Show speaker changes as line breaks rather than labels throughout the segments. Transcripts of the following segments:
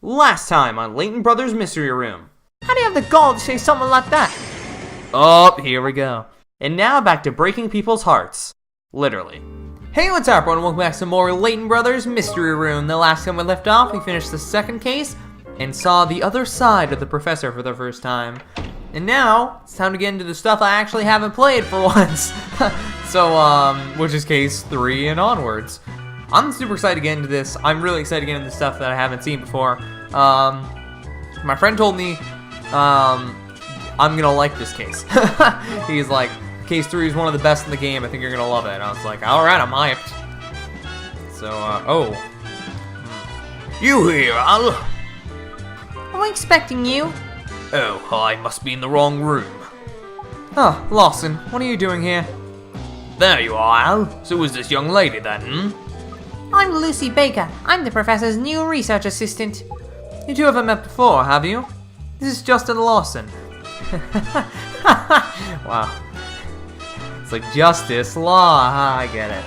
Last time on Layton Brothers Mystery Room.
How do you have the gall to say something like that?
Oh, here we go. And now back to breaking people's hearts. Literally. Hey, what's up, everyone? Welcome back to some more Layton Brothers Mystery Room. The last time we left off, we finished the second case and saw the other side of the professor for the first time. And now, it's time to get into the stuff I actually haven't played for once. Which is case 3 and onwards. I'm super excited to get into this. I'm really excited to get into stuff that I haven't seen before. My friend told me I'm gonna like this case. He's like, case 3 is one of the best in the game. I think you're gonna love it. And I was like, alright, I'm hyped. So, You here, Al?
I'm expecting you.
Oh, I must be in the wrong room. Oh, Lawson, what are you doing here? There you are, Al. So who's this young lady then,
I'm Lucy Baker. I'm the professor's new research assistant.
You two haven't met before, have you? This is Justin Lawson. Wow. It's like Justice Law. I get it.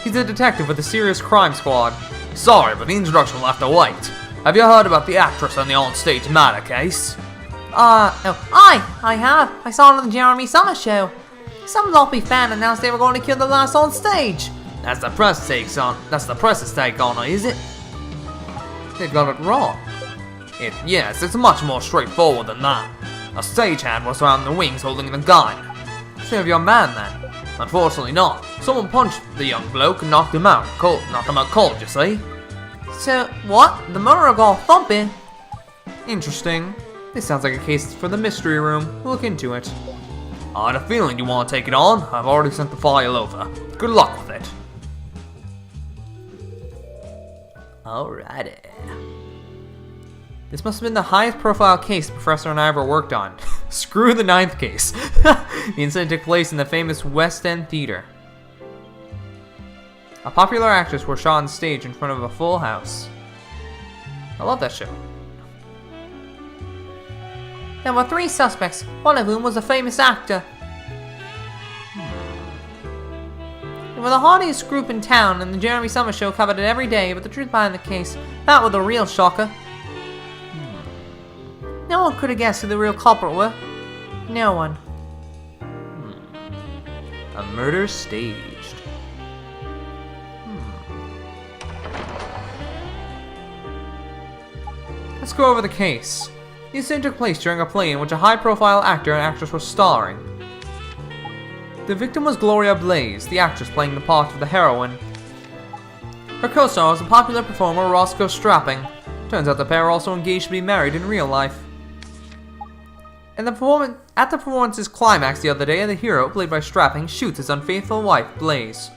He's a detective with the Serious Crime Squad. Sorry, but the introduction will have to wait. Have you heard about the actress on the on-stage murder case?
I have. I saw it on the Jeremy Summer show. Some loppy fan announced they were going to kill the last on stage.
That's the press's take on her, is it? They got it wrong. Yes, it's much more straightforward than that. A stagehand was around the wings holding the gun. So of your man then? Unfortunately not. Someone punched the young bloke and knocked him out. Cold, you see?
So, what? The murderer got thumping?
Interesting. This sounds like a case for the mystery room. We'll look into it. I had a feeling you want to take it on. I've already sent the file over. Good luck with it.
Alrighty.
This must have been the highest profile case the professor and I ever worked on. Screw the 9th case. The incident took place in the famous West End Theater. A popular actress was shot on stage in front of a full house. I love that show.
There were 3 suspects, one of whom was a famous actor. They were the hardiest group in town, and the Jeremy Summer show covered it every day, but the truth behind the case, that was the real shocker. No one could have guessed who the real culprit were. No one.
A murder staged. Let's go over the case. The incident took place during a play in which a high-profile actor and actress were starring. The victim was Gloria Blaze, the actress playing the part of the heroine. Her co-star was a popular performer, Roscoe Strapping. Turns out the pair are also engaged to be married in real life. At the performance's climax the other day, the hero, played by Strapping, shoots his unfaithful wife, Blaze.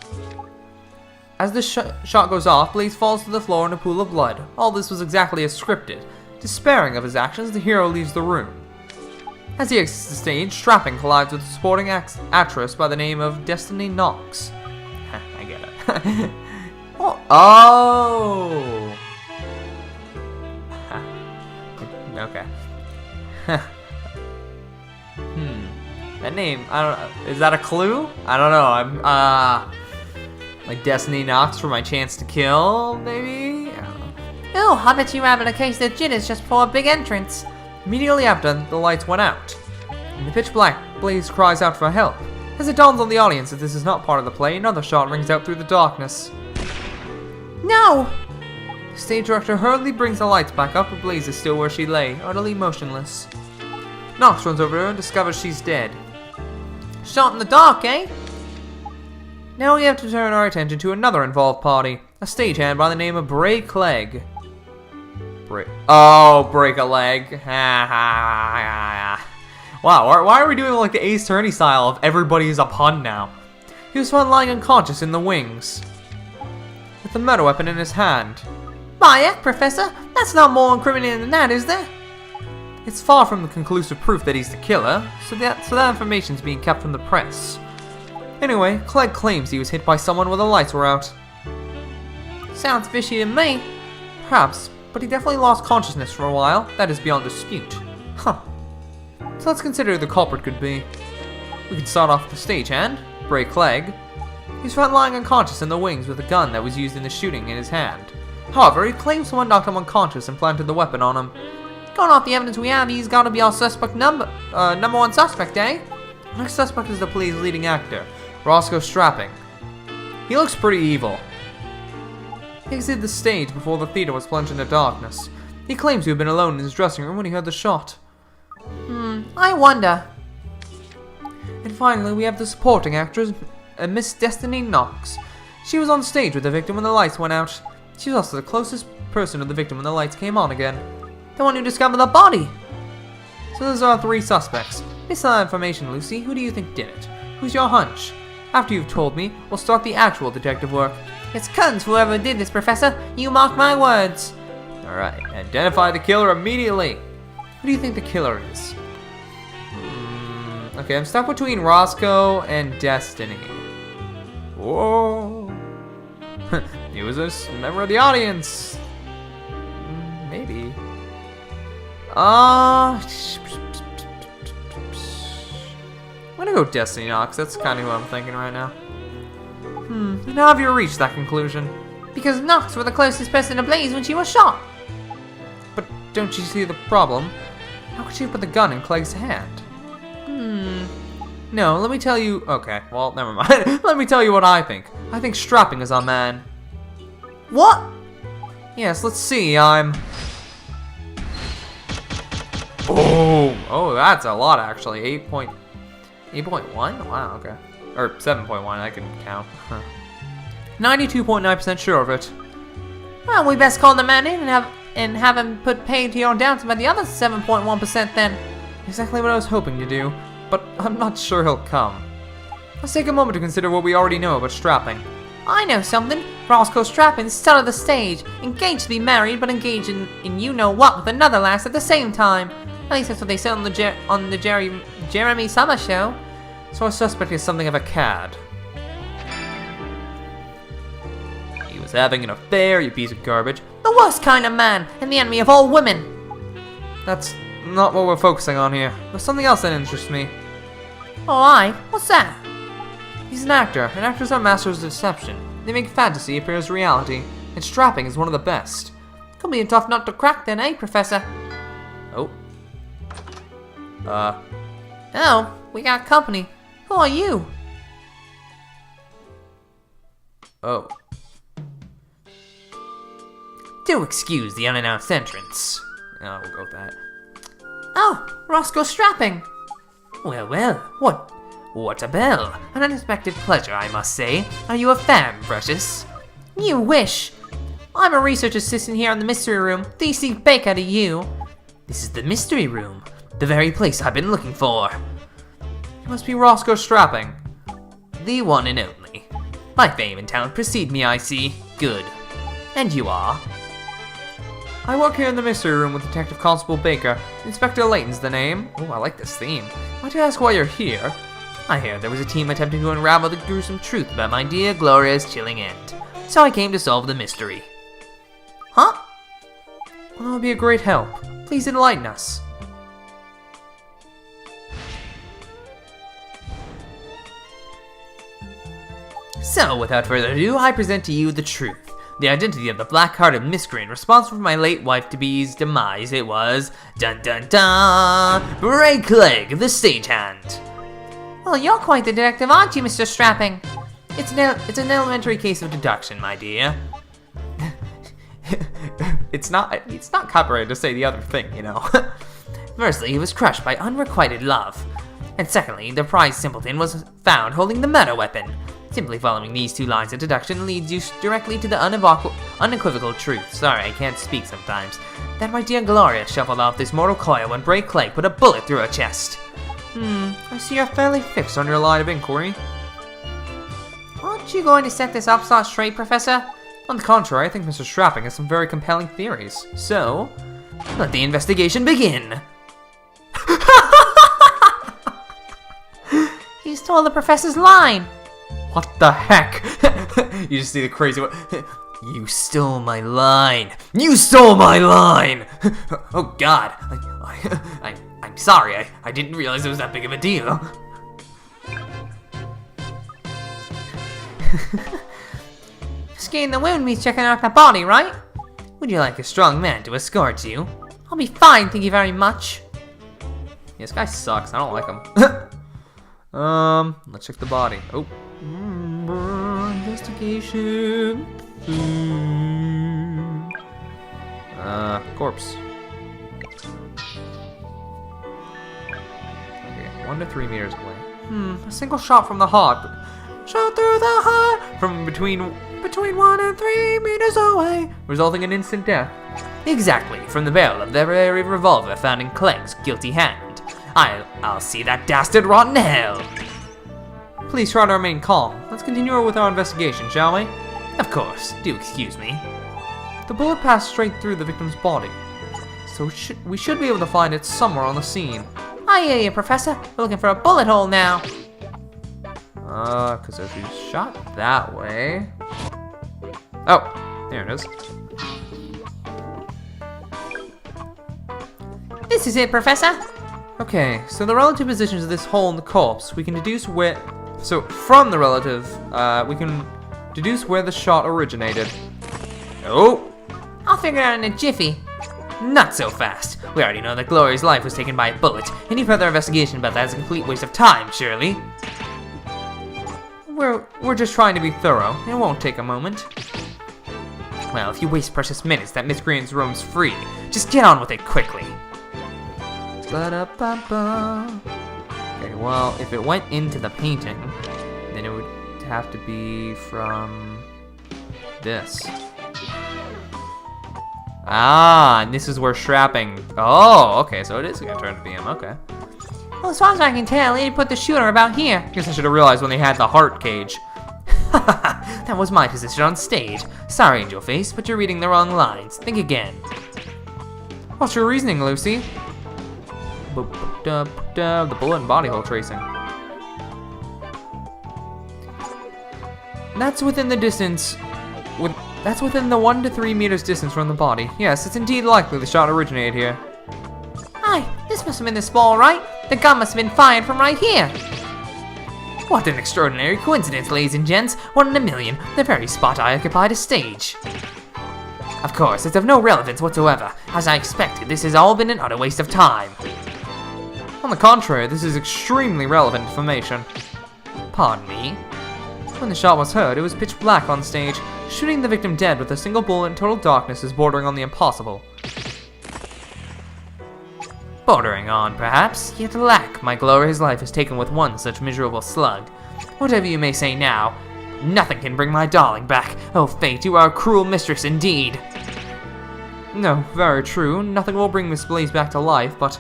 As the shot goes off, Blaze falls to the floor in a pool of blood. All this was exactly as scripted. Despairing of his actions, the hero leaves the room. As he exits the stage, Strapping collides with a supporting actress by the name of Destiny Knox. I get it. Oh! Okay. That name, I don't know. Is that a clue? I don't know. Like Destiny Knox for my chance to kill, maybe? I don't know.
Oh, I bet you having a case that jitters just for a big entrance.
Immediately after, the lights went out. In the pitch black, Blaze cries out for help. As it dawns on the audience that this is not part of the play, another shot rings out through the darkness.
No!
The stage director hurriedly brings the lights back up, but Blaze is still where she lay, utterly motionless. Knox runs over to her and discovers she's dead.
Shot in the dark, eh?
Now we have to turn our attention to another involved party, a stagehand by the name of Bray Clegg. Break a leg. Wow, why are we doing like the Ace Attorney style of everybody is a pun now? He was found lying unconscious in the wings, with the murder weapon in his hand.
By heck, Professor, that's not more incriminating than that, is there?
It's far from the conclusive proof that he's the killer, so that information's being kept from the press. Anyway, Clegg claims he was hit by someone when the lights were out.
Sounds fishy to me.
Perhaps, but he definitely lost consciousness for a while. That is beyond dispute. Huh. So let's consider who the culprit could be. We can start off with the stagehand, Bray Clegg. He's found lying unconscious in the wings with a gun that was used in the shooting in his hand. However, he claims someone knocked him unconscious and planted the weapon on him.
Going off the evidence we have, he's gotta be our suspect number one suspect, eh?
The next suspect is the play's leading actor, Roscoe Strapping. He looks pretty evil. He exited the stage before the theater was plunged into darkness. He claims to have been alone in his dressing room when he heard the shot.
I wonder.
And finally, we have the supporting actress, Miss Destiny Knox. She was on stage with the victim when the lights went out. She was also the closest person to the victim when the lights came on again.
The one who discovered the body.
So those are our 3 suspects. Based on that information, Lucy, who do you think did it? Who's your hunch? After you've told me, we'll start the actual detective work.
It's cunts whoever did this, Professor. You mark my words.
Alright, identify the killer immediately. Who do you think the killer is? Okay, I'm stuck between Roscoe and Destiny. Whoa. He was a member of the audience. Maybe. I'm gonna go Destiny Knox. That's kind of who I'm thinking right now. And how have you reached that conclusion?
Because Knox were the closest person to Blaze when she was shot.
But don't you see the problem? How could she have put the gun in Clegg's hand? No, let me tell you... Okay, well, never mind. Let me tell you what I think. I think Strapping is our man.
What?
Yes, let's see, I'm... Oh, that's a lot, actually. 8.1? Wow, okay. Or 7.1, I can count. 92.9% sure of it.
Well, we best call the man in and have him put paid to your doubts about the other 7.1% then.
Exactly what I was hoping to do, but I'm not sure he'll come. Let's take a moment to consider what we already know about Strapping.
I know something. Roscoe Strapping's still of the stage, engaged to be married, but engaged in you-know-what with another lass at the same time. At least that's what they said on the Jeremy Summer show.
So our suspect is something of a cad. He was having an affair, you piece of garbage.
The worst kind of man, and the enemy of all women.
That's not what we're focusing on here. There's something else that interests me.
Oh, aye? What's that?
He's an actor, and actors are masters of deception. They make fantasy appear as reality, and Strapping is one of the best.
Could be a tough nut to crack then, eh, Professor?
Oh.
Oh, we got company. Who are you?
Oh.
Do excuse the unannounced entrance.
Oh, we'll go with that.
Oh, Roscoe Strapping.
Well, what a bell. An unexpected pleasure, I must say. Are you a fan, Precious?
You wish. I'm a research assistant here in the mystery room. D.C. Baker to you.
This is the mystery room. The very place I've been looking for.
It must be Roscoe Strapping.
The one and only. My fame and talent precede me, I see. Good. And you are?
I work here in the mystery room with Detective Constable Baker. Inspector Layton's the name. Oh, I like this theme. Might I ask why you're here?
I hear there was a team attempting to unravel the gruesome truth about my dear Gloria's chilling end. So I came to solve the mystery.
Huh?
Well, that would be a great help. Please enlighten us.
So, without further ado, I present to you the truth. The identity of the black-hearted miscreant responsible for my late wife-to-be's demise. It was, dun dun dun, Bray Clegg, the stagehand.
Well, you're quite the detective, aren't you, Mr. Strapping?
It's an elementary case of deduction, my dear.
It's not copyrighted to say the other thing, you know.
Firstly, he was crushed by unrequited love. And secondly, the prize simpleton was found holding the murder weapon. Simply following these two lines of deduction leads you directly to the unequivocal truth. Sorry, I can't speak sometimes. That my dear Gloria shuffled off this mortal coil when Bray Clegg put a bullet through her chest.
I see you're fairly fixed on your line of inquiry.
Aren't you going to set this upstart straight, Professor?
On the contrary, I think Mr. Strapping has some very compelling theories.
So, let the investigation begin.
He stole the Professor's line.
What the heck? You just see the crazy one.
You stole my line. You stole my line. Oh God. I'm sorry. I didn't realize it was that big of a deal.
Skin the wound means checking out the body, right?
Would you like a strong man to escort you?
I'll be fine, thank you very much.
Yeah, this guy sucks. I don't like him. Let's check the body. Oh. Investigation. Corpse. Okay, 1 to 3 meters away. A single shot from the heart. Shot through the heart from between 1 and 3 meters away, resulting in instant death.
Exactly, from the barrel of the very revolver found in Clegg's guilty hand. I'll see that dastard rot in hell.
Please try to remain calm. Let's continue with our investigation, shall we?
Of course, do excuse me.
The bullet passed straight through the victim's body, so we should be able to find it somewhere on the scene.
I hear you, Professor. We're looking for a bullet hole now.
Because if you shot that way... Oh, there it is.
This is it, Professor.
Okay, so the relative positions of this hole in the corpse, we can deduce where... So, from the relative, we can deduce where the shot originated. Oh!
I'll figure it out in a jiffy.
Not so fast. We already know that Glory's life was taken by a bullet. Any further investigation about that is a complete waste of time, surely.
We're just trying to be thorough. It won't take a moment.
Well, if you waste precious minutes, that miscreant's roam's free. Just get on with it quickly.
Ba-da-ba-ba. Okay, well, if it went into the painting, then it would have to be from this. Ah, and this is where strapping. Oh, okay, so it is gonna turn to be him. Okay.
Well, as far as I can tell, he put the shooter about here.
Guess I should have realized when they had the heart cage.
That was my position on stage. Sorry, Angel Face, but you're reading the wrong lines. Think again.
What's your reasoning, Lucy? The bullet and body hole tracing. That's within the distance. That's within the 1 to 3 meters distance from the body. Yes, it's indeed likely the shot originated here.
Aye, this must have been this ball, right? The gun must have been fired from right here.
What an extraordinary coincidence, ladies and gents. 1 in a million, the very spot I occupied as stage. Of course, it's of no relevance whatsoever. As I expected, this has all been an utter waste of time.
On the contrary, this is extremely relevant information.
Pardon me?
When the shot was heard, it was pitch black on stage. Shooting the victim dead with a single bullet in total darkness is bordering on the impossible.
Bordering on, perhaps, yet alack, my glorious life is taken with one such miserable slug. Whatever you may say now, nothing can bring my darling back. Oh, fate, you are a cruel mistress indeed.
No, very true. Nothing will bring Miss Blaze back to life, but...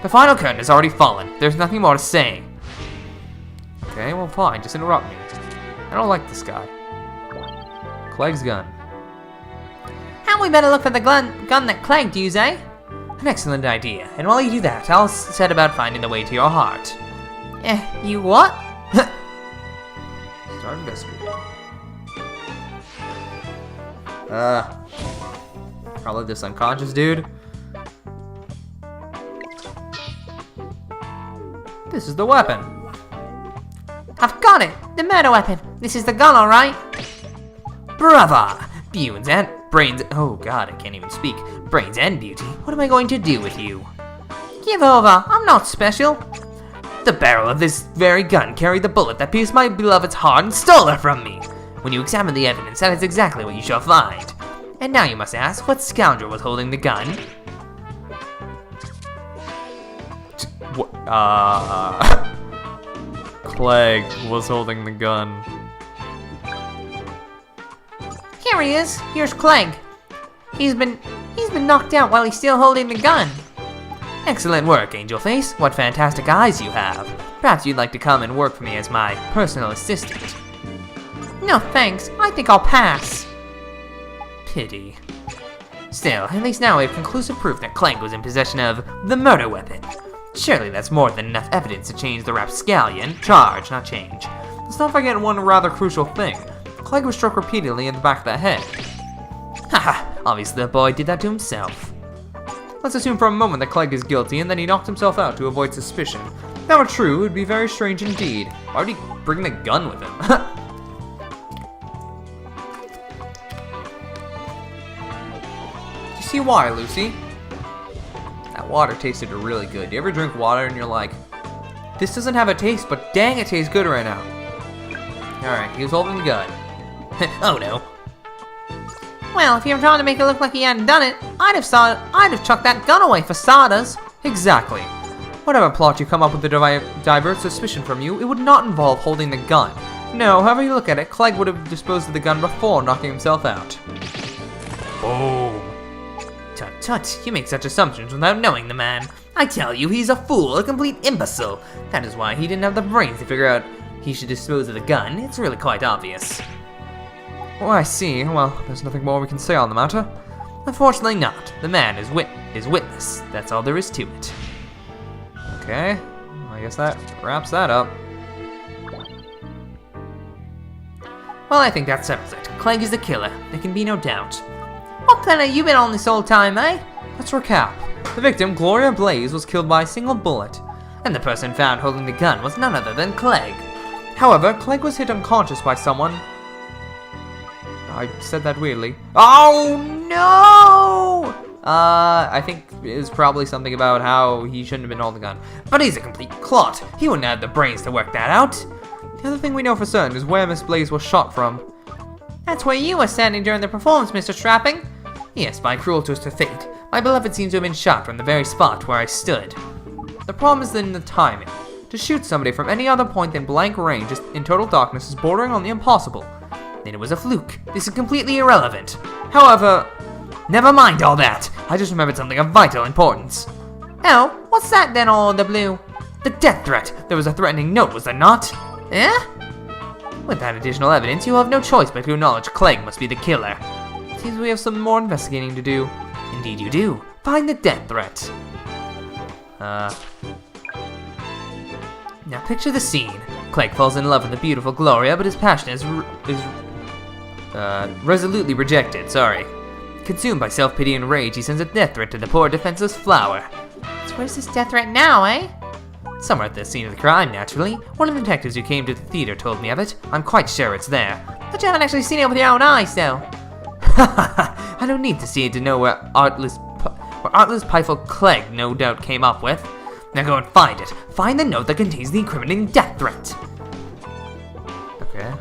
The final curtain has already fallen. There's nothing more to say.
Okay, well fine, just interrupt me. I don't like this guy. Clegg's gun.
How we better look for the gun that Clegg used, eh?
An excellent idea. And while you do that, I'll set about finding the way to your heart.
You what?
Start investigating. Probably this unconscious dude. This is the weapon.
I've got it! The murder weapon! This is the gun, alright?
Brava! Brains and brains. Oh god, I can't even speak. Brains and beauty. What am I going to do with you?
Give over. I'm not special.
The barrel of this very gun carried the bullet that pierced my beloved's heart and stole her from me. When you examine the evidence, that is exactly what you shall find. And now you must ask, what scoundrel was holding the gun?
Clegg was holding the gun.
Here he is. Here's Clegg. He's been knocked out while he's still holding the gun.
Excellent work, Angel Face. What fantastic eyes you have. Perhaps you'd like to come and work for me as my personal assistant.
No thanks. I think I'll pass.
Pity. Still, at least now we have conclusive proof that Clegg was in possession of the murder weapon. Surely that's more than enough evidence to change the rapscallion. Charge, not change.
Let's not forget one rather crucial thing. Clegg was struck repeatedly in the back of the head.
Haha, obviously the boy did that to himself.
Let's assume for a moment that Clegg is guilty and then he knocked himself out to avoid suspicion. If that were true, it would be very strange indeed. Why would he bring the gun with him? see why, Lucy. That water tasted really good. You ever drink water and you're like, this doesn't have a taste, but dang, it tastes good right now. Alright, he was holding the gun. Oh no.
Well, if you were trying to make it look like he hadn't done it, I'd have chucked that gun away for starters.
Exactly. Whatever plot you come up with to divert suspicion from you, it would not involve holding the gun. No, however you look at it, Clegg would have disposed of the gun before knocking himself out.
Boom. Tut tut, you make such assumptions without knowing the man. I tell you, he's a fool, a complete imbecile. That is why he didn't have the brains to figure out he should dispose of the gun. It's really quite obvious.
Oh, I see. Well, there's nothing more we can say on the matter.
Unfortunately not. The man is witness. That's all there is to it.
Okay, I guess that wraps that up.
Well, I think that settles it. Clegg is the killer. There can be no doubt.
What planet you been on this whole time, eh?
Let's recap. The victim, Gloria Blaze, was killed by a single bullet.
And the person found holding the gun was none other than Clegg.
However, Clegg was hit unconscious by someone. I said that weirdly. Oh no! I think it was probably something about how he shouldn't have been holding the gun.
But he's a complete clot. He wouldn't have the brains to work that out.
The other thing we know for certain is where Miss Blaze was shot from.
That's where you were standing during the performance, Mr. Strapping.
Yes, by cruel twist of fate. My beloved seems to have been shot from the very spot where I stood.
The problem is in the timing. To shoot somebody from any other point than blank range in total darkness is bordering on the impossible.
Then it was a fluke. This is completely irrelevant.
However,
never mind all that. I just remembered something of vital importance.
Oh, what's that then, all in the blue?
The death threat. There was a threatening note, was there not?
Eh?
With that additional evidence, you have no choice but to acknowledge Clegg must be the killer.
Seems we have some more investigating to do.
Indeed you do. Find the death threat. Now picture the scene. Clegg falls in love with the beautiful Gloria, but his passion is resolutely rejected, Consumed by self-pity and rage, he sends a death threat to the poor defenseless flower.
So where's this death threat now, eh?
Somewhere at the scene of the crime, naturally. One of the detectives who came to the theater told me of it. I'm quite sure it's there.
But you haven't actually seen it with your own eyes, though.
I don't need to see it to know where artless Pifle Clegg no doubt came up with. Now go and find it. Find the note that contains the incriminating death threat.
Okay.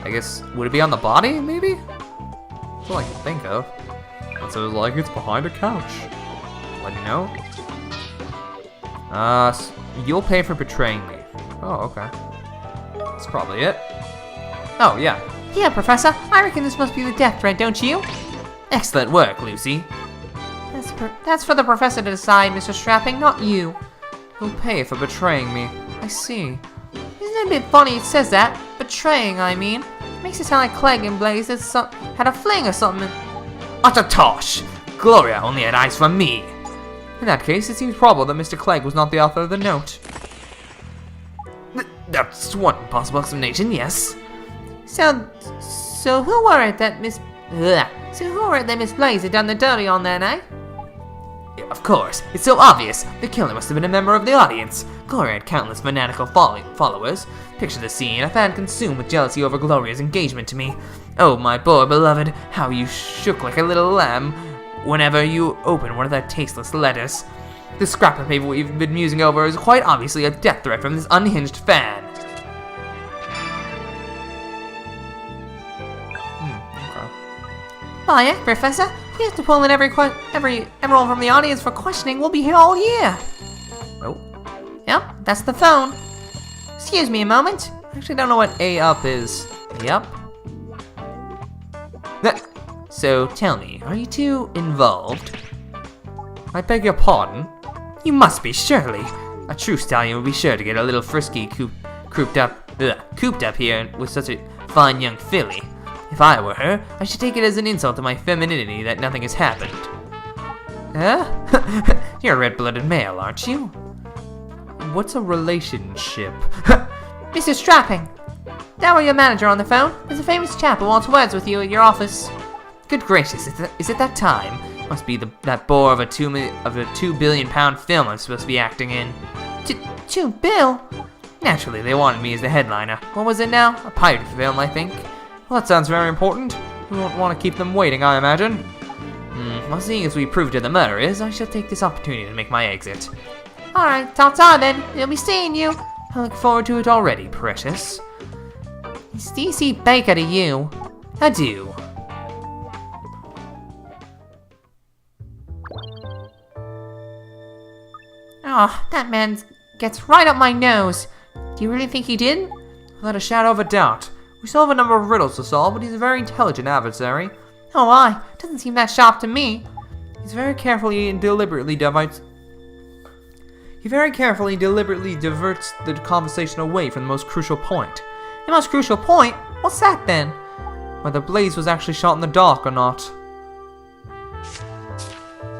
I guess, would it be on the body, maybe? That's all I can think of. That sounds like it's behind a couch. Let me know. You'll pay for betraying me. Oh, okay. That's probably it. Oh, yeah.
Yeah, Professor, I reckon this must be the death threat, don't you?
Excellent work, Lucy.
That's for the Professor to decide, Mr. Strapping, not you.
You'll pay for betraying me. I see.
Isn't it a bit funny it says that? Betraying, I mean. Makes it sound like Clegg and Blaze had a fling or something.
Utter tosh! Gloria only had eyes for me.
In that case, it seems probable that Mr. Clegg was not the author of the note.
That's one possible explanation, yes.
So who were it that Miss Blaze had done the dirty on then, eh?
Of course, it's so obvious. The killer must have been a member of the audience. Gloria had countless fanatical followers. Picture the scene, a fan consumed with jealousy over Gloria's engagement to me. Oh, my poor beloved, how you shook like a little lamb whenever you opened one of their tasteless letters. The scrap of paper we've been musing over is quite obviously a death threat from this unhinged fan.
Oh yeah, Professor. If we have to pull in everyone from the audience for questioning, we'll be here all year.
Oh.
Yep, that's the phone. Excuse me a moment.
I actually don't know what A up is.
Yep. So tell me, are you two involved?
I beg your pardon?
You must be, surely. A true stallion would be sure to get a little frisky cooped up here with such a fine young filly. If I were her, I should take it as an insult to my femininity that nothing has happened.
Huh?
You're a red-blooded male, aren't you?
What's a relationship?
Mr. Strapping, that were your manager on the phone? There's a famous chap who wants words with you at your office.
Good gracious, is it that time? Must be that bore of a £2 billion film I'm supposed to be acting in.
$2 billion?
Naturally, they wanted me as the headliner. What was it now? A pirate film, I think.
Well, that sounds very important. We won't want to keep them waiting, I imagine.
Well, seeing as we proved who the murderer is, I shall take this opportunity to make my exit.
Alright, ta-ta then. We'll be seeing you.
I look forward to it already, precious.
It's DC Baker to you.
Adieu.
Oh, that man gets right up my nose. Do you really think he did?
Without a shadow of a doubt. We still have a number of riddles to solve, but he's a very intelligent adversary.
Oh, aye. Doesn't seem that sharp to me.
He very carefully and deliberately diverts the conversation away from the most crucial point.
The most crucial point? What's that then?
Whether Blaze was actually shot in the dark or not.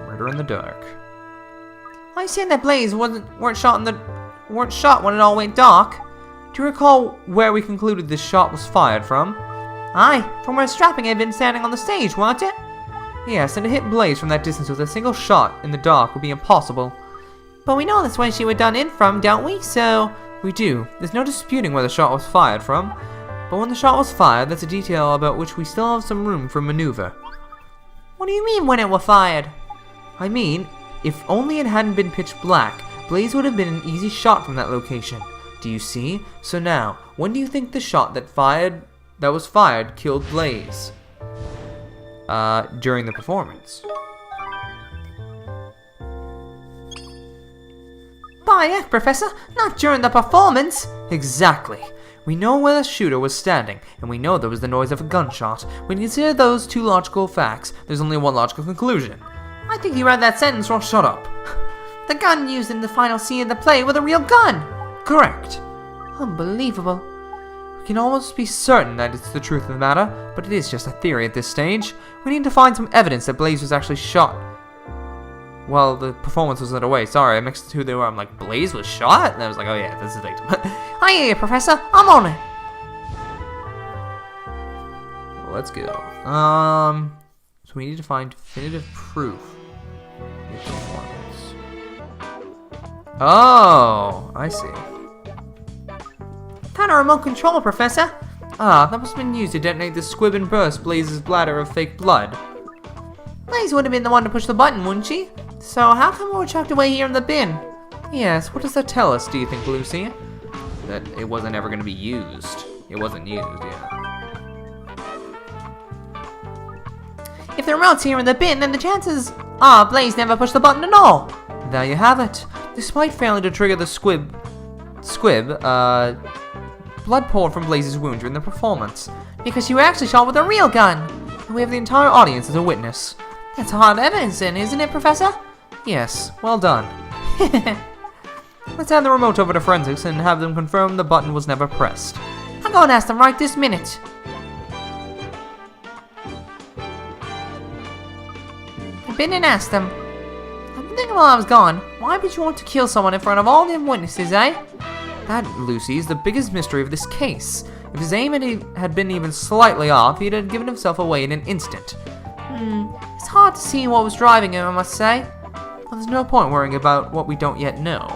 Murder in the dark.
I said that Blaze weren't shot when it all went dark.
Do you recall where we concluded this shot was fired from?
Aye, from where Strapping had been standing on the stage, wasn't it?
Yes, and to hit Blaze from that distance with a single shot in the dark would be impossible.
But we know that's where she was done in from, don't we? So...
We do. There's no disputing where the shot was fired from. But when the shot was fired, that's a detail about which we still have some room for maneuver.
What do you mean when it was fired?
I mean, if only it hadn't been pitch black, Blaze would have been an easy shot from that location. Do you see? So now, when do you think the shot that was fired killed Blaze? During the performance.
By heck, Professor, not during the performance!
Exactly. We know where the shooter was standing, and we know there was the noise of a gunshot. When you consider those two logical facts, there's only one logical conclusion.
I think you read that sentence wrong.
Shut up.
The gun used in the final scene of the play was a real gun!
Correct.
Unbelievable.
We can almost be certain that it's the truth of the matter, but it is just a theory at this stage. We need to find some evidence that Blaze was actually shot. Well, the performance was underway. Sorry, I mixed the two. I'm like, Blaze was shot? And I was like, oh yeah, this is Layton.
I hear you, Professor. I'm on it.
Let's go. So we need to find definitive proof of the performance. Oh, I see.
Kind of remote control, Professor.
Ah, that must have been used to detonate the squib and burst Blaze's bladder of fake blood.
Blaze would have been the one to push the button, wouldn't she? So how come we were chucked away here in the bin?
Yes, what does that tell us, do you think, Lucy? That it wasn't ever going to be used. It wasn't used, yeah.
If the remote's here in the bin, then the chances are Blaze never pushed the button at all.
There you have it. Despite failing to trigger the squib, blood poured from Blaze's wound during the performance.
Because you were actually shot with a real gun.
And we have the entire audience as a witness.
That's hard evidence then, isn't it, Professor?
Yes, well done. Let's hand the remote over to forensics and have them confirm the button was never pressed.
I'll go and ask them right this minute. I've been and asked them. I've been thinking while I was gone, why would you want to kill someone in front of all them witnesses, eh?
That, Lucy, is the biggest mystery of this case. If his aim had been even slightly off, he'd have given himself away in an instant.
It's hard to see what was driving him, I must say.
Well, there's no point worrying about what we don't yet know.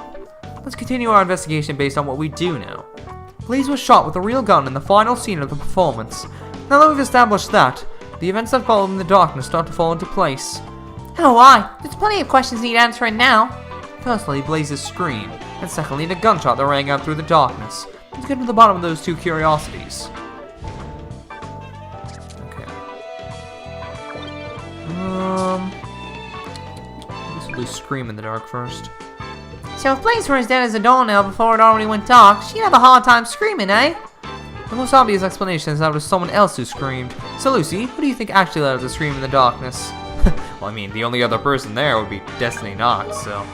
Let's continue our investigation based on what we do know. Blaze was shot with a real gun in the final scene of the performance. Now that we've established that, the events that followed in the darkness start to fall into place.
Oh, aye. There's plenty of questions need answering now.
Firstly, Blaze's scream, and secondly, the gunshot that rang out through the darkness. Let's get to the bottom of those two curiosities. Okay. Let's do scream in the dark first.
So if Blaze were as dead as a doornail before it already went dark, she'd have a hard time screaming, eh?
The most obvious explanation is that it was someone else who screamed. So Lucy, who do you think actually let out the scream in the darkness? Well, I mean, the only other person there would be Destiny Knox, so...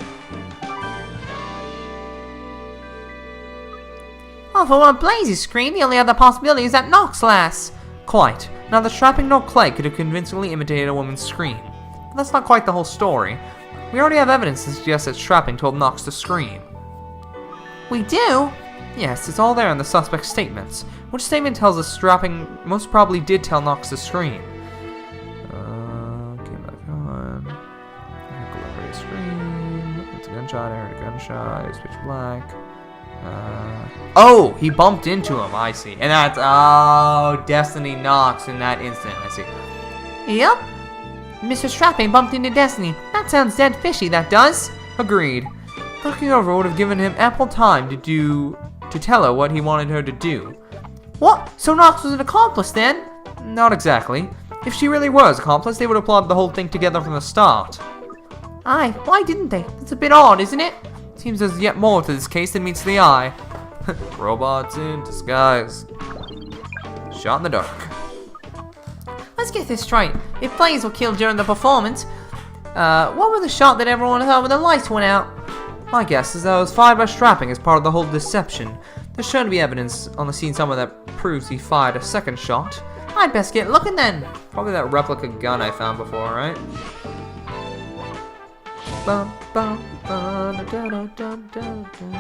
Well, for one Blaze's scream, the only other possibility is that Knox lass.
Quite. Now, the strapping no clay could have convincingly imitated a woman's scream. But that's not quite the whole story. We already have evidence to suggest that Strapping told Knox to scream.
We do?
Yes, it's all there in the suspect's statements. Which statement tells us Strapping most probably did tell Knox to scream? Came back on. I heard a scream. It's a gunshot, I heard a gunshot. It was pitch black. Oh, he bumped into him, I see. And that's, oh, Destiny Knox in that instant, I see.
Yep. Mr. Strapping bumped into Destiny. That sounds dead fishy, that does.
Agreed. Looking over would have given him ample time to tell her what he wanted her to do.
What? So Nox was an accomplice then?
Not exactly. If she really was accomplice, they would have plotted the whole thing together from the start.
Aye, why didn't they? It's a bit odd, isn't it?
Seems there's yet more to this case than meets the eye. Robots in disguise. Shot in the dark.
Let's get this straight. If Blaze were killed during the performance, what was the shot that everyone heard when the lights went out?
My guess is that it was fired by Strapping as part of the whole deception. There's shown to be evidence on the scene somewhere that proves he fired a second shot.
I'd best get looking then.
Probably that replica gun I found before, right? Bum, bum, ba, da, da, da, da, da, da.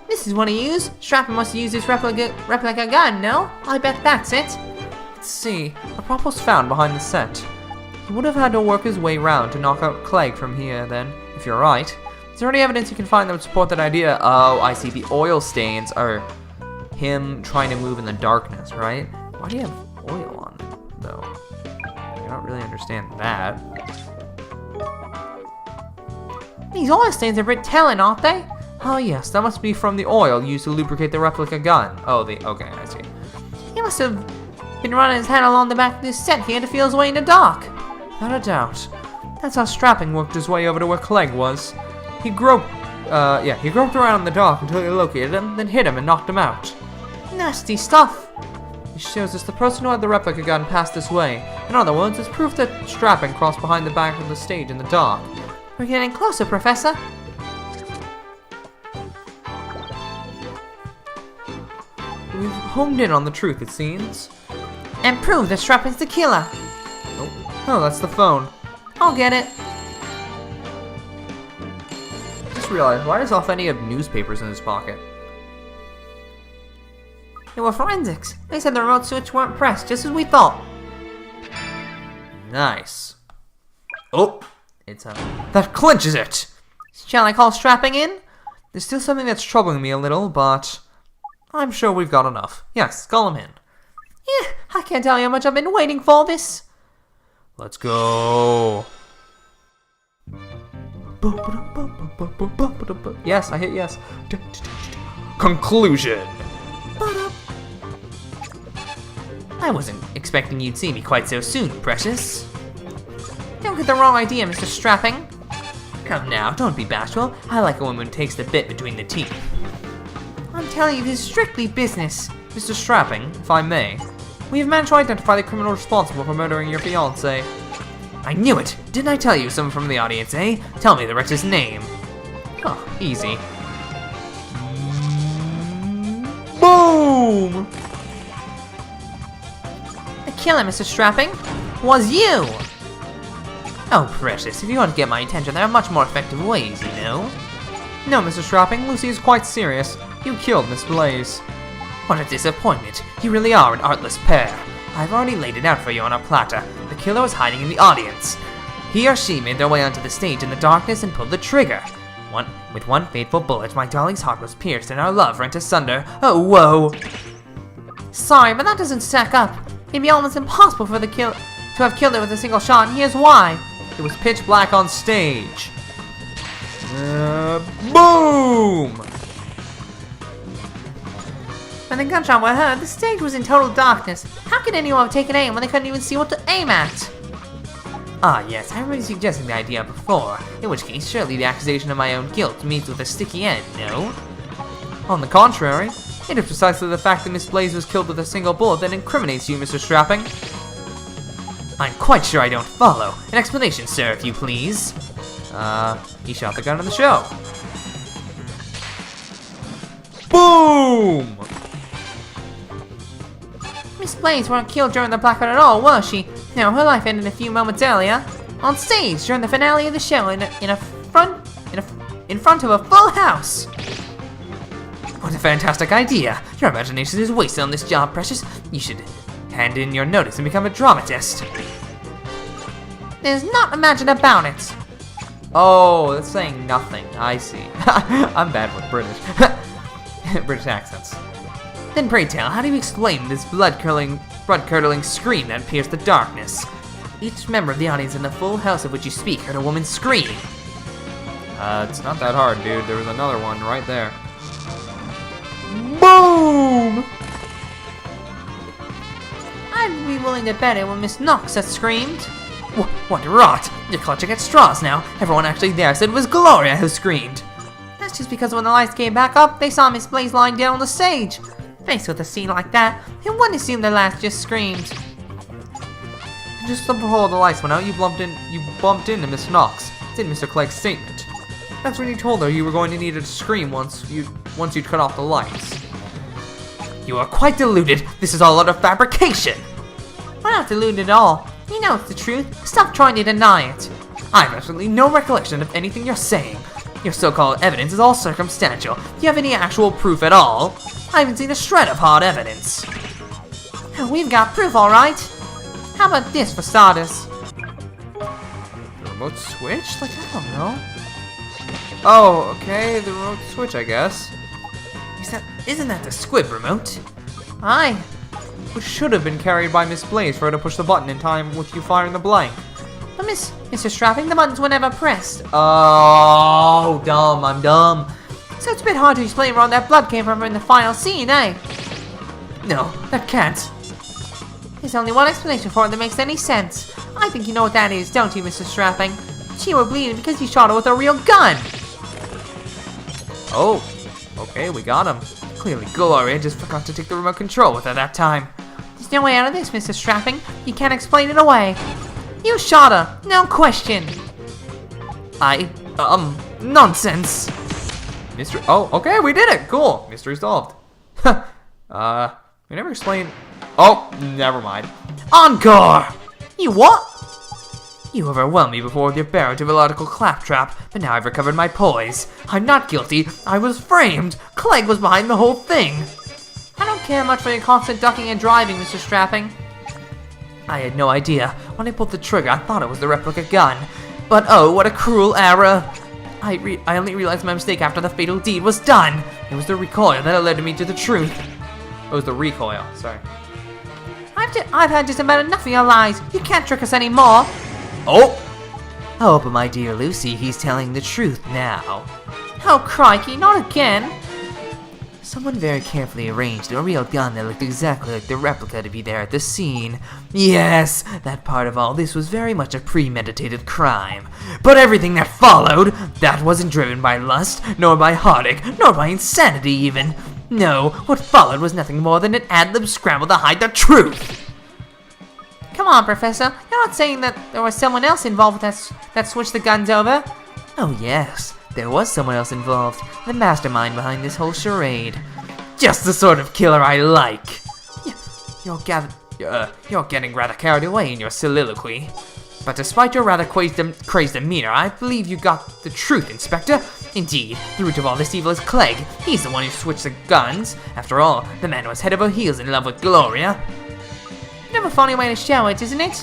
This is what he used. Strapping must have used this replica gun, no? I bet that's it.
Let's see. A prop was found behind the set. He would have had to work his way round to knock out Clegg from here, then, if you're right. Is there any evidence you can find that would support that idea? Oh, I see. The oil stains are him trying to move in the darkness, right? Why do you have oil on, though? I don't really understand that.
These oil stains are a bit telling, aren't they?
Oh yes, that must be from the oil used to lubricate the replica gun. Oh, okay, I see.
He must have been running his hand along the back of this set here to feel his way in the dark.
Not a doubt. That's how Strapping worked his way over to where Clegg was. He groped around in the dark until he located him, then hit him and knocked him out.
Nasty stuff.
This shows us the person who had the replica gun passed this way. In other words, it's proof that Strapping crossed behind the back of the stage in the dark.
We're getting closer, Professor.
We've homed in on the truth, it seems.
And prove that Strapping's the killer.
Oh, that's the phone.
I'll get it.
Just realized, why does Alfeni have newspapers in his pocket?
They were forensics. They said the remote switch weren't pressed, just as we thought.
Nice. Oh, it's that clinches it!
Shall I call Strapping in?
There's still something that's troubling me a little, but I'm sure we've got enough. Yes, call him in.
Yeah, I can't tell you how much I've been waiting for this.
Let's go. Yes, I hit yes. Conclusion.
I wasn't expecting you'd see me quite so soon, Precious.
Don't get the wrong idea, Mr. Strapping.
Come now, don't be bashful. I like a woman who takes the bit between the teeth.
I'm telling you, this is strictly business.
Mr. Strapping, if I may, we have managed to identify the criminal responsible for murdering your fiancée.
I knew it! Didn't I tell you someone from the audience, eh? Tell me the wretch's name.
Oh, easy. Boom!
The killer, Mr. Strapping, was you!
Oh, Precious, if you want to get my attention, there are much more effective ways, you know.
No, Mr. Strapping, Lucy is quite serious. You killed Miss Blaze.
What a disappointment. You really are an artless pair. I've already laid it out for you on a platter. The killer was hiding in the audience. He or she made their way onto the stage in the darkness and pulled the trigger. With one fateful bullet, my darling's heart was pierced and our love rent asunder. Oh, whoa!
Sorry, but that doesn't stack up. It'd be almost impossible for the killer to have killed her with a single shot, and here's why.
It was pitch black on stage. Boom!
When the gunshot was heard, the stage was in total darkness. How could anyone have taken aim when they couldn't even see what to aim at?
Ah, yes, I remember suggesting the idea before. In which case, surely the accusation of my own guilt meets with a sticky end, no?
On the contrary, it is precisely the fact that Miss Blaze was killed with a single bullet that incriminates you, Mr. Strapping.
I'm quite sure I don't follow. An explanation, sir, if you please.
He shot the gun in the show. Boom!
Miss Blaze weren't killed during the blackout at all, was she? No, her life ended a few moments earlier, on stage during the finale of the show in front of a full house.
What a fantastic idea! Your imagination is wasted on this job, Precious. You should hand in your notice and become a dramatist.
There's not much about it.
Oh, that's saying nothing. I see. I'm bad with British accents.
Then pray tell, how do you explain this blood-curdling blood-curdling scream that pierced the darkness. Each member of the audience in the full house of which you speak heard a woman scream.
It's not that hard, dude. There was another one right there. Boom!
I'd be willing to bet it was Miss Knox that screamed.
What rot! You're clutching at straws now. Everyone actually there said it was Gloria who screamed.
That's just because when the lights came back up, they saw Miss Blaze lying down on the stage. Faced with a scene like that, who wouldn't assume the lass just screamed?
Just before the lights went out, you bumped into Miss Knox. It's in Mr. Clegg's statement. That's when you told her you were going to need her to scream once you'd cut off the lights.
You are quite deluded. This is all utter fabrication.
We're not deluded at all. You know it's the truth. Stop trying to deny it.
I have absolutely no recollection of anything you're saying. Your so-called evidence is all circumstantial. Do you have any actual proof at all? I haven't seen a shred of hard evidence.
We've got proof, all right. How about this for starters?
The remote switch? Like, I don't know. Oh, okay, the remote switch, I guess.
Isn't that the squib remote?
Aye.
Which should have been carried by Miss Blaze for her to push the button in time with you firing the blank.
But Mr. Strapping, the buttons were never pressed.
Oh, dumb, I'm dumb.
So it's a bit hard to explain where all that blood came from in the final scene, eh?
No, that can't.
There's only one explanation for it that makes any sense. I think you know what that is, don't you, Mr. Strapping? She was bleeding because you shot her with a real gun.
Oh, okay, we got him.
Clearly, Gloria just forgot to take the remote control with her that time.
There's no way out of this, Mr. Strapping. You can't explain it away. You shot her, no question.
Nonsense.
Mystery. Oh, okay, we did it. Cool. Mystery solved. We never explained. Oh, never mind.
Encore!
You what?
You overwhelmed me before with your barontological claptrap, but now I've recovered my poise. I'm not guilty. I was framed. Clegg was behind the whole thing.
I don't care much for your constant ducking and driving, Mr. Strapping.
I had no idea. When I pulled the trigger, I thought it was the replica gun. But oh, what a cruel error. I only realized my mistake after the fatal deed was done. It was the recoil that led me to the truth.
It was the recoil. Sorry.
I've had just about enough of your lies. You can't trick us anymore.
Oh, but my dear Lucy, he's telling the truth now.
Oh, crikey, not again.
Someone very carefully arranged a real gun that looked exactly like the replica to be there at the scene. Yes, that part of all this was very much a premeditated crime. But everything that followed, that wasn't driven by lust, nor by heartache, nor by insanity even. No, what followed was nothing more than an ad-lib scramble to hide the truth.
Come on, Professor. You're not saying that there was someone else involved that switched the guns over?
Oh yes, there was someone else involved, the mastermind behind this whole charade. Just the sort of killer I like. You're getting rather carried away in your soliloquy. But despite your rather crazed demeanor, I believe you got the truth, Inspector. Indeed, the root of all this evil is Clegg. He's the one who switched the guns. After all, the man was head over heels in love with Gloria.
Never funny way to show it, isn't it?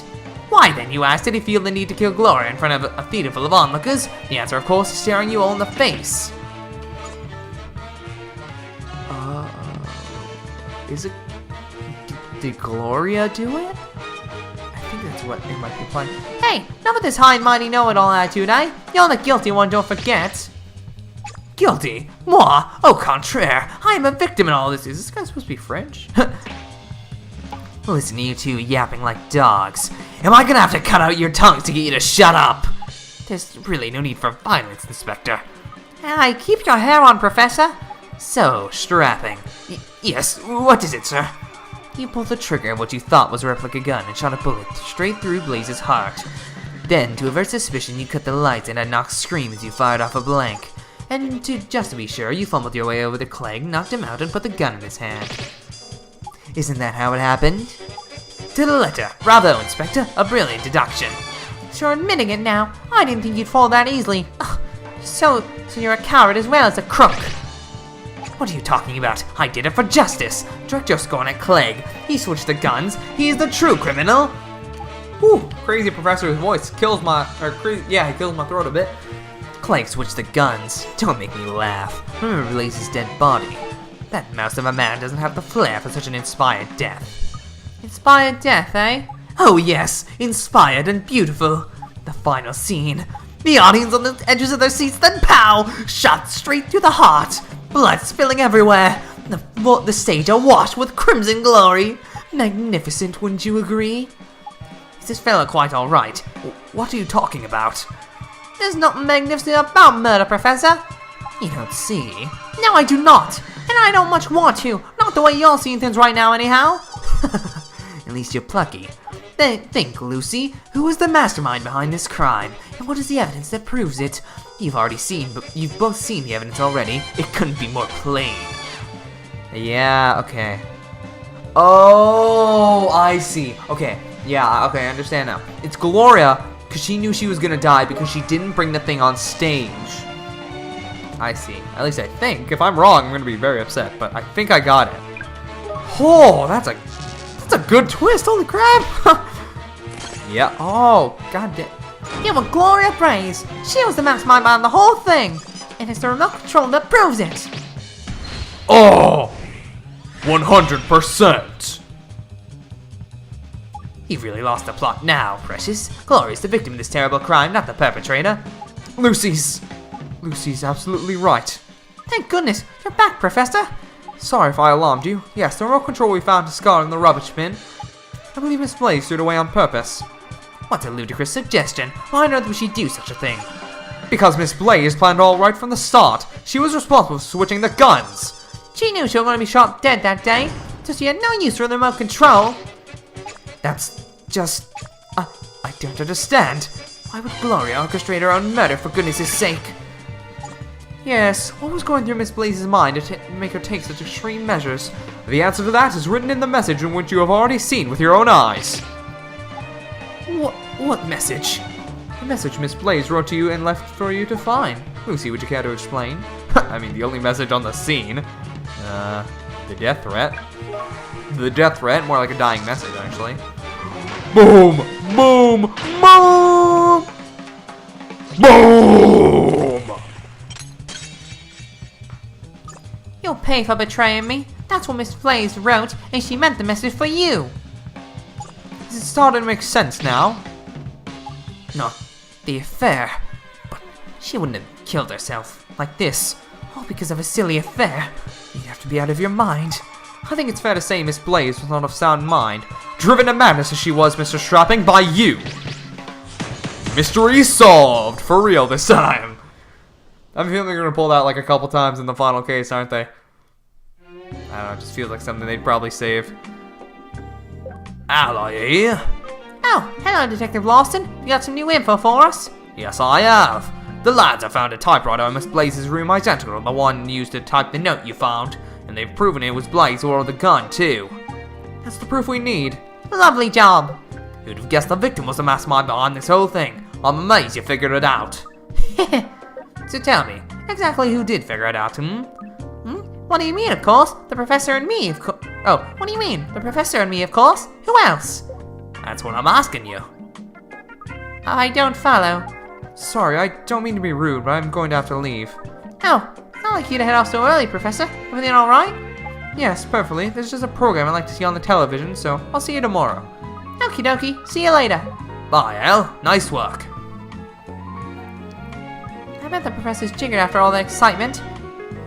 Why then, you asked, did he feel the need to kill Gloria in front of a theater full of onlookers? The answer, of course, is staring you all in the face. Did Gloria do it? I think that's what it might be implying.
Hey, not with this high and mighty know-it-all attitude, eh? You're the guilty one, don't forget.
Guilty? Moi? Au contraire, I am a victim in all this.
Is this guy supposed to be French?
Listen to you two yapping like dogs. Am I gonna have to cut out your tongues to get you to shut up? There's really no need for violence, Inspector.
Hey, keep your hair on, Professor.
So, strapping. Yes, what is it, sir? You pulled the trigger of what you thought was a replica gun and shot a bullet straight through Blaze's heart. Then, to avert suspicion, you cut the lights and had Knox scream as you fired off a blank. And just to be sure, you fumbled your way over to Clegg, knocked him out, and put the gun in his hand. Isn't that how it happened? To the letter. Bravo, Inspector. A brilliant deduction.
You're admitting it now. I didn't think you'd fall that easily. Ugh. So you're a coward as well as a crook.
What are you talking about? I did it for justice. Direct your scorn at Clegg. He switched the guns. He's the true criminal.
Whew, crazy professor's voice kills my, he kills my throat a bit.
Clegg switched the guns. Don't make me laugh. Remember Blaze's dead body. That mouse of a man doesn't have the flair for such an inspired death.
Inspired death, eh?
Oh yes, inspired and beautiful. The final scene. The audience on the edges of their seats, then pow! Shot straight through the heart. Blood spilling everywhere. The stage awash with crimson glory. Magnificent, wouldn't you agree? Is this fella quite alright? What are you talking about?
There's nothing magnificent about murder, Professor.
You don't see.
No, I do not. And I don't much want to. Not the way you're seeing things right now, anyhow.
At least you're plucky. Then think, Lucy, who is the mastermind behind this crime, and what is the evidence that proves it? You've both seen the evidence already. It couldn't be more plain.
Yeah, okay. Oh, I see. Okay, yeah, okay, I understand now. It's Gloria, because she knew she was gonna die because she didn't bring the thing on stage. I see. At least I think. If I'm wrong, I'm gonna be very upset, but I think I got it. Oh, that's a good twist. Holy crap. Yeah. Oh, god damn.
Give a Gloria praise. She was the mastermind behind the whole thing. And it's the remote control that proves it.
Oh, 100%.
You've really lost the plot now, Precious. Gloria's the victim of this terrible crime, not the perpetrator.
Lucy's absolutely right.
Thank goodness. You're back, Professor.
Sorry if I alarmed you. Yes, the remote control we found discarded in the rubbish bin. I believe Miss Blaze threw it away on purpose.
What a ludicrous suggestion. Why on earth would she do such a thing?
Because Miss Blaze planned all right from the start. She was responsible for switching the guns.
She knew she was going to be shot dead that day, so she had no use for the remote control.
That's just... I don't understand. Why would Gloria orchestrate her own murder, for goodness' sake?
Yes, what was going through Miss Blaze's mind to make her take such extreme measures? The answer to that is written in the message in which you have already seen with your own eyes.
What message?
The message Miss Blaze wrote to you and left for you to find. Lucy, would you care to explain? I mean, the only message on the scene. The death threat. The death threat, more like a dying message, actually. Boom! Boom! Boom! Boom!
You'll pay for betraying me. That's what Miss Blaze wrote, and she meant the message for you.
It's starting to make sense now.
Not the affair. But she wouldn't have killed herself like this. All because of a silly affair. You'd have to be out of your mind.
I think it's fair to say Miss Blaze was not of sound mind. Driven to madness as she was, Mr. Strapping, by you. Mystery solved! For real this time. I'm feeling they're gonna pull that like a couple times in the final case, aren't they? I don't know, it just feels like something they'd probably save.
Ally?
Oh, hello, Detective Lawson. You got some new info for us?
Yes, I have. The lads have found a typewriter in Miss Blaze's room identical to the one used to type the note you found, and they've proven it was Blaze who ordered the gun, too.
That's the proof we need.
Lovely job.
Who'd have guessed the victim was the mastermind behind this whole thing? I'm amazed you figured it out. So tell me, exactly who did figure it out,
What do you mean, of course? The Professor and me, of course. Oh, what do you mean? The Professor and me, of course? Who else?
That's what I'm asking you.
I don't follow.
Sorry, I don't mean to be rude, but I'm going to have to leave.
Oh, it's not like you to head off so early, Professor. Everything alright?
Yes, perfectly. There's just a program I like to see on the television, so I'll see you tomorrow.
Okie dokie. See you later.
Bye, Al. Nice work.
I bet the Professor's jiggered after all that excitement.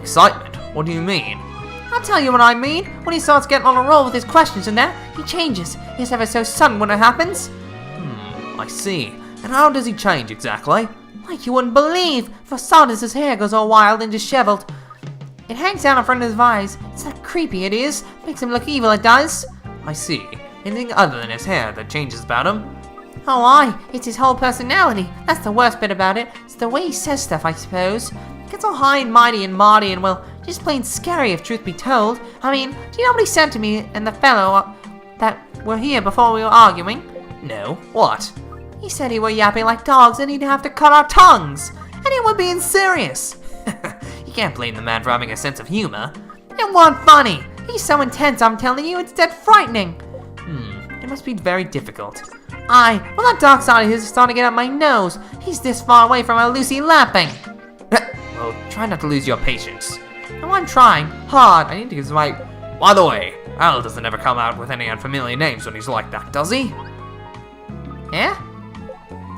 Excitement? What do you mean?
I'll tell you what I mean. When he starts getting on a roll with his questions and that, he changes. He's ever so sudden when it happens.
I see. And how does he change exactly?
Like you wouldn't believe. For starters, his hair goes all wild and disheveled. It hangs down in front of his eyes. It's that creepy it is. Makes him look evil, it does.
I see. Anything other than his hair that changes about him?
Oh, aye. It's his whole personality. That's the worst bit about it. It's the way he says stuff, I suppose. He gets all high and mighty and mardy and, well, just plain scary if truth be told. I mean, do you know what he said to me and the fellow that were here before we were arguing?
No. What?
He said he were yapping like dogs and he'd have to cut our tongues. And he were being serious.
You can't blame the man for having a sense of humor.
It wasn't funny. He's so intense, I'm telling you, it's dead frightening.
It must be very difficult.
Aye, well that dark side of his is starting to get up my nose. He's this far away from our Lucy lapping.
Well, try not to lose your patience.
Oh, I'm trying. Hard. I need to give my
By the way, Al doesn't ever come out with any unfamiliar names when he's like that, does he?
Yeah?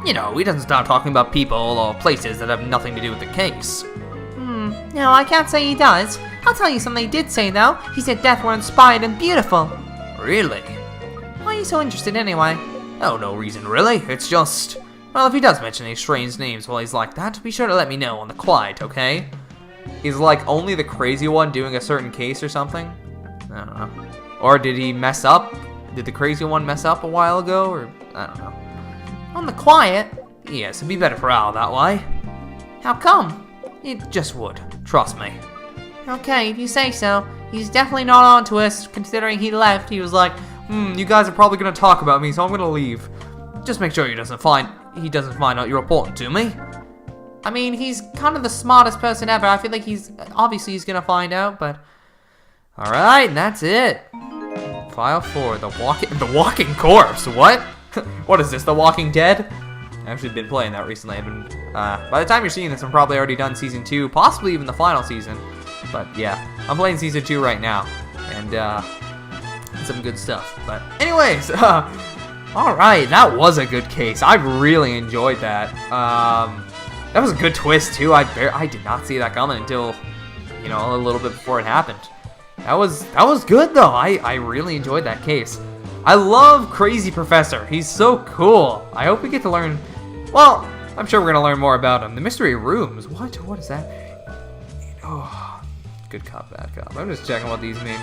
You know, he doesn't start talking about people or places that have nothing to do with the case.
No, I can't say he does. I'll tell you something he did say, though. He said death were inspired and beautiful.
Really?
Why are you so interested anyway?
Oh, no reason really. It's just... Well, if he does mention any strange names while he's like that, be sure to let me know on the quiet, okay? Is like only the crazy one doing a certain case or something? I don't know. Or did he mess up? Did the crazy one mess up a while ago? Or I don't know.
On the quiet?
Yes, it'd be better for Al that way.
How come?
It just would. Trust me.
Okay, if you say so. He's definitely not on to us, considering he left. He was like,
You guys are probably gonna talk about me, so I'm gonna leave. Just make sure he doesn't find out you're important to me.
I mean, he's kind of the smartest person ever. I feel like he's gonna find out, but...
Alright, and that's it. File 4, the walking corpse. What? What is this, The Walking Dead? I've actually been playing that recently. By the time you're seeing this, I'm probably already done Season 2, possibly even the final season. But yeah, I'm playing Season 2 right now. And, some good stuff. But anyways, alright, that was a good case. I really enjoyed that. That was a good twist, too. I did not see that coming until, you know, a little bit before it happened. That was good, though. I really enjoyed that case. I love Crazy Professor. He's so cool. I hope we get to learn... Well, I'm sure we're going to learn more about him. The mystery rooms. What is that? Oh, good cop, bad cop. I'm just checking what these mean.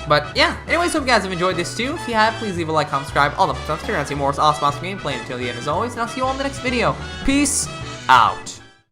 But yeah, anyways, hope you guys have enjoyed this too. If you have, please leave a like, comment, subscribe, all the stuff. You're going to see more awesome gameplay until the end as always. And I'll see you all in the next video. Peace out.